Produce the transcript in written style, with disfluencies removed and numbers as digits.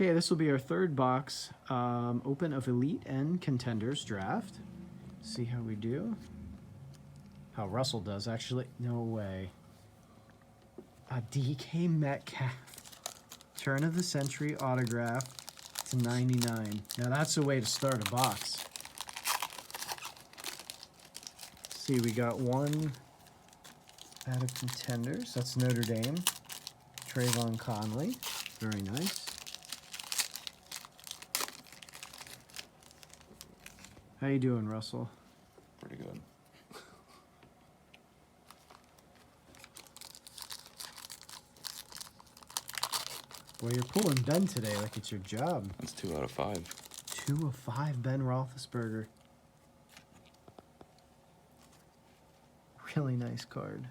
Okay, this will be our third box open of Elite and Contenders draft. See how we do. How Russell does, actually. No way. A DK Metcalf. Turn of the Century autograph to 99. Now that's a way to start a box. See, we got one out of Contenders. That's Notre Dame. Trayvon Conley. Very nice. How you doing, Russell? Pretty good. Well, you're pulling Ben today like it's your job. That's 2 out of 5. 2 of 5, Ben Roethlisberger. Really nice card.